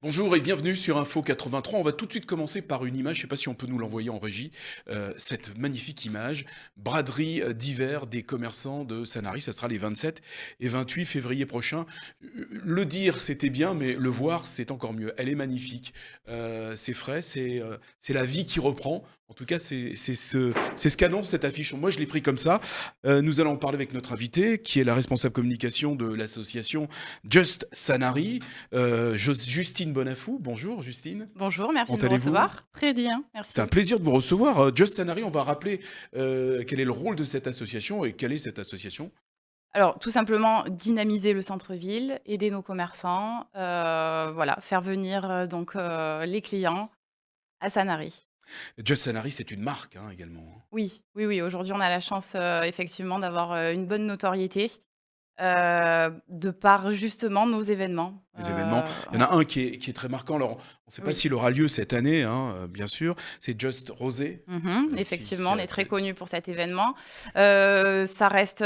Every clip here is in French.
Bonjour et bienvenue sur Info 83. On va tout de suite commencer par une image, je ne sais pas si on peut nous l'envoyer en régie, cette magnifique image, braderie d'hiver des commerçants de Sanary, ça sera les 27 et 28 février prochains. Le dire c'était bien, mais le voir c'est encore mieux. Elle est magnifique, c'est frais, c'est la vie qui reprend. En tout cas, c'est ce qu'annonce cette affiche. Moi, je l'ai pris comme ça. Nous allons en parler avec notre invité, qui est la responsable communication de l'association Just Sanary. Justine Bonafou. Bonjour Justine, Bonjour, merci comment de me allez-vous? recevoir. Très bien, C'est un merci. plaisir de vous recevoir. Just Sanary, on va rappeler quel est le rôle de cette association et quelle est cette association. Alors, tout simplement, dynamiser le centre-ville, aider nos commerçants, voilà, faire venir, les clients à Sanary. Just Sanary, c'est une marque hein, également, hein. Oui, oui, oui, aujourd'hui, on a la chance, effectivement d'avoir, une bonne notoriété, de par justement nos événements. Les événements. Il y en Ouais, a un qui est très marquant. Alors, on ne sait pas oui. s'il aura lieu cette année, hein, bien sûr. C'est Just Rosé Effectivement, qui on a. est très connu pour cet événement. Ça reste,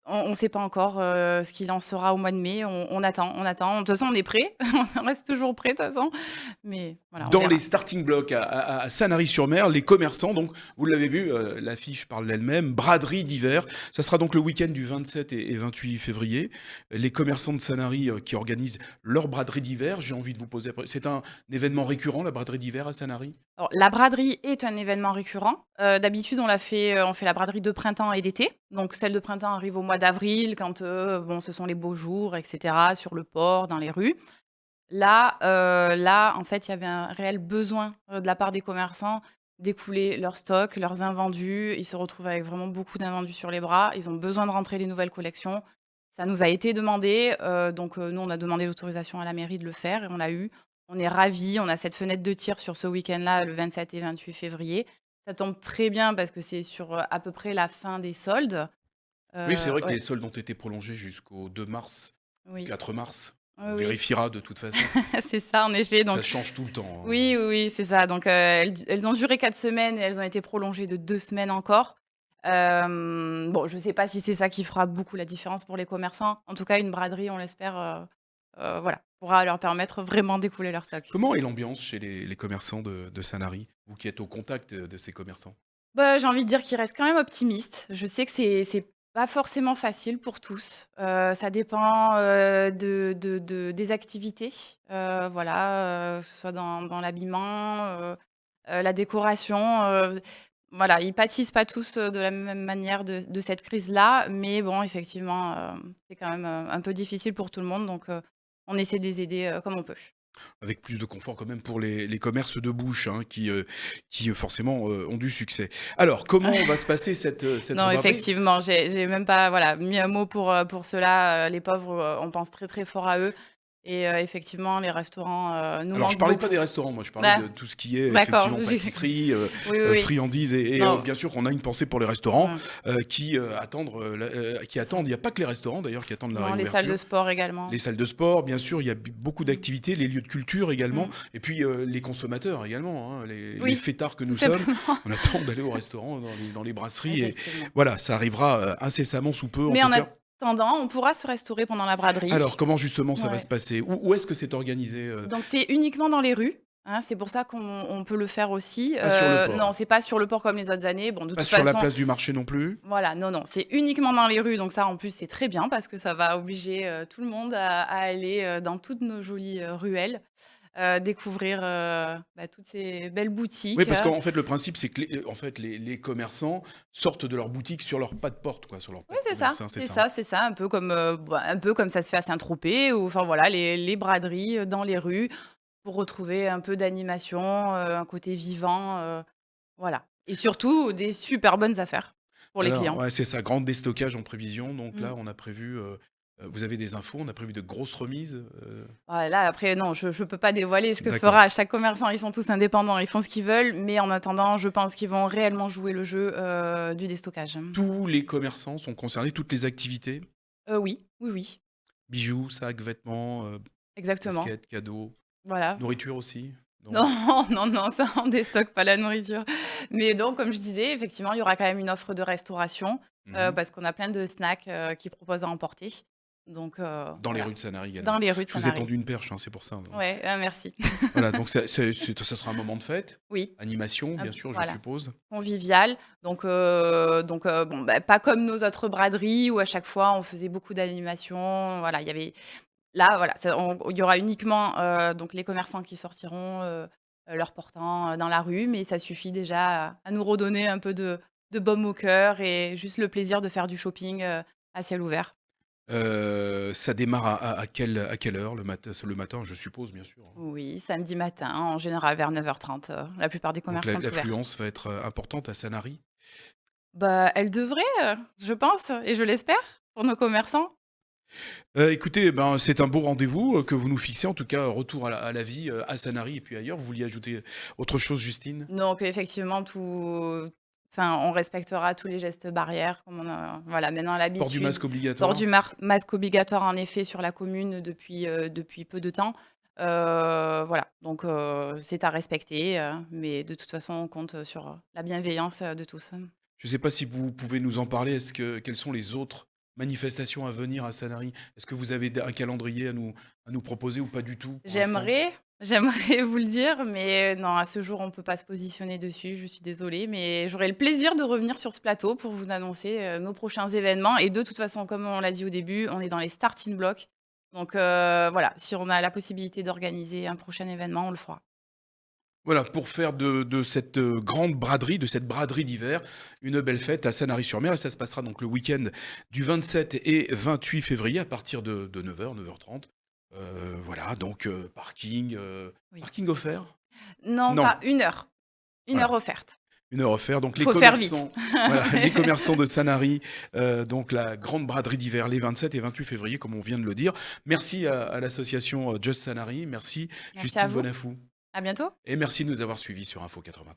on ne sait pas encore, ce qu'il en sera au mois de mai. On attend, on attend. De toute façon, on est prêt. On reste toujours prêt de toute façon. Mais voilà, on Dans les verra. starting blocks à Sanary-sur-Mer, les commerçants, donc vous l'avez vu, l'affiche parle d'elle-même, braderie d'hiver. Ça sera donc le week-end du 27 et 28 février. Les commerçants de Sanary qui organisent leur braderie d'hiver. J'ai envie de vous poser. C'est un événement récurrent, la braderie d'hiver à Sanary? Alors, la braderie est un événement récurrent. D'habitude, on fait la braderie de printemps et d'été. Donc celle de printemps arrive au mois d'avril quand, bon, ce sont les beaux jours et cetera, sur le port, dans les rues. Là, en fait, il y avait un réel besoin, de la part des commerçants d'écouler leurs stocks, leurs invendus. Ils se retrouvent avec vraiment beaucoup d'invendus sur les bras. Ils ont besoin de rentrer les nouvelles collections. Ça nous a été demandé, nous, on a demandé l'autorisation à la mairie de le faire et on l'a eu. On est ravis, on a cette fenêtre de tir sur ce week-end-là, le 27 et 28 février. Ça tombe très bien parce que c'est sur, à peu près la fin des soldes. Oui, c'est vrai que Ouais, les soldes ont été prolongés jusqu'au 2 mars ou oui. 4 mars. Oui, On oui, vérifiera de toute façon. c'est ça en effet, Ça donc change tout le temps, hein. oui, oui, oui, c'est ça. Donc, elles ont duré 4 semaines et elles ont été prolongées de 2 semaines encore. Bon, je ne sais pas si c'est ça qui fera beaucoup la différence pour les commerçants. En tout cas, une braderie, on l'espère, voilà, pourra leur permettre vraiment d'écouler leur stock. Comment est l'ambiance chez les commerçants de Sanary? Vous qui êtes au contact de ces commerçants? Bah, j'ai envie de dire qu'ils restent quand même optimistes. Je sais que c'est pas forcément facile pour tous. Ça dépend, des activités, voilà, que ce soit dans l'habillement, la décoration, voilà, ils pâtissent pas tous, de la même manière de cette crise-là, mais bon, effectivement, c'est quand même, un peu difficile pour tout le monde, donc on essaie de les aider, comme on peut. Avec plus de confort quand même pour les commerces de bouche, hein, qui forcément, ont du succès. Alors, comment va se passer cette Non, braderie? effectivement, j'ai même pas, voilà, mis un mot pour ceux-là, les pauvres, on pense très, très fort à eux et effectivement, les restaurants, nous Alors je manquent parlais pas beaucoup. des restaurants, moi je parlais Bah, de tout ce qui est d'accord, effectivement j'ai pâtisserie, oui, oui, oui. friandises et Non, bien sûr qu'on a une pensée pour les restaurants, mmh, qui c'est ça. attendent il y a pas que les restaurants d'ailleurs qui attendent la Non, les salles de réouverture. sport également. Les salles de sport, bien sûr, il y a beaucoup Mmh, d'activités, les lieux de culture également mmh. et puis, les consommateurs également, hein, les Oui, fêtards que tout nous sommes. simplement, On attend d'aller au restaurant, dans les brasseries et effectivement. voilà, ça arrivera, incessamment sous peu en Mais tout en cas. attendant, on pourra se restaurer pendant la Alors braderie. comment justement ça va se Ouais. passer? Où est-ce que c'est organisé, Donc c'est uniquement dans les rues, hein, c'est pour ça qu'on peut le faire aussi. Pas sur le port? Non, c'est pas sur le port comme les autres années. Bon, de Pas toute sur la façon, place du marché non plus? voilà, non, non, c'est uniquement dans les rues, donc ça, en plus, c'est très bien parce que ça va obliger, tout le monde à aller, dans toutes nos jolies, ruelles, découvrir, toutes ces belles Oui, boutiques. parce qu'en fait, le principe, c'est que en fait, les commerçants sortent de leur boutique sur leur pas de porte, quoi, sur leur pas Oui, de commerce, hein, c'est ça, hein? c'est ça, un peu comme, un peu comme ça se fait à Saint-Tropez ou enfin voilà, les braderies, dans les rues pour retrouver un peu d'animation, un côté vivant, voilà et surtout des super bonnes affaires pour les Alors, clients. ouais, c'est ça, grand déstockage en prévision, donc Mmh. là, on a prévu, vous avez des infos? On a prévu de grosses remises, Ouais, là, après, non, je peux pas dévoiler ce que D'accord. fera chaque commerçant. Ils sont tous indépendants, ils font ce qu'ils veulent, mais en attendant, je pense qu'ils vont réellement jouer le jeu, du déstockage. Tous les commerçants sont concernés, toutes les activités? Oui, oui, oui, Bijoux, sacs, vêtements, exactement. casquettes, cadeaux, Voilà. nourriture aussi? Non? Non, non, non, ça, on déstocke pas la nourriture. Mais donc, comme je disais, effectivement, il y aura quand même une offre de restauration, Mmh. parce qu'on a plein de snacks, qu'ils proposent à emporter. Donc Dans les voilà, rues de Sanary dans également. les rues de Je vous ai Sanary. tendu une perche, hein, c'est pour ça. Ouais, ah merci. Voilà, donc ça sera un moment de fête, Oui, animation, bien sûr, je voilà, suppose. convivial. Donc bon, bah, pas comme nos autres braderies où à chaque fois on faisait beaucoup d'animations. Voilà, il y avait là, voilà, il y aura uniquement, donc les commerçants qui sortiront, leur portant, dans la rue, mais ça suffit déjà à nous redonner un peu de baume au cœur et juste le plaisir de faire du shopping, à ciel ouvert. Ça démarre à quelle heure le matin, je suppose, bien sûr, hein? Oui, samedi matin, en général vers 9h30, la plupart des Donc commerces sont ouverts. l'affluence va être, importante à Sanary? Bah, elle devrait, je pense et je l'espère pour nos commerçants. Écoutez, ben, c'est un beau rendez-vous, que vous nous fixez. En tout cas, retour à la vie, à Sanary et puis ailleurs. Vous vouliez ajouter autre chose, Justine? Donc effectivement, enfin, on respectera tous les gestes barrières comme on a, voilà, maintenant Port du l'habitude. masque Port obligatoire? du masque obligatoire en effet sur la commune depuis peu de temps. Voilà, donc c'est à respecter, mais de toute façon, on compte sur la bienveillance, de tous. Je ne sais pas si vous pouvez nous en parler. Quelles sont les autres manifestations à venir à Sanary? Est-ce que vous avez un calendrier à nous proposer ou pas du tout pour l'instant? J'aimerais vous le dire, mais non, à ce jour, on ne peut pas se positionner dessus, je suis désolée, mais j'aurai le plaisir de revenir sur ce plateau pour vous annoncer, nos prochains événements et de toute façon, comme on l'a dit au début, on est dans les starting blocks. Donc voilà, si on a la possibilité d'organiser un prochain événement, on le fera. Voilà, pour faire de cette, grande braderie, de cette braderie d'hiver, une belle fête à Sanary-sur-Mer et ça se passera donc le week-end du 27 et 28 février à partir de 9h-9h30. Voilà donc Oui. parking offert? Non, Non, pas 1 heure, 1 heure voilà, offerte. 1 heure offerte donc Il les faut faire vite. commerçants voilà, les commerçants de Sanary, donc la grande braderie d'hiver les 27 et 28 février comme on vient de le dire. Merci à l'association, Just Sanary, merci Merci à Justine vous, Bonafou à bientôt. et merci de nous avoir suivis sur Info 83.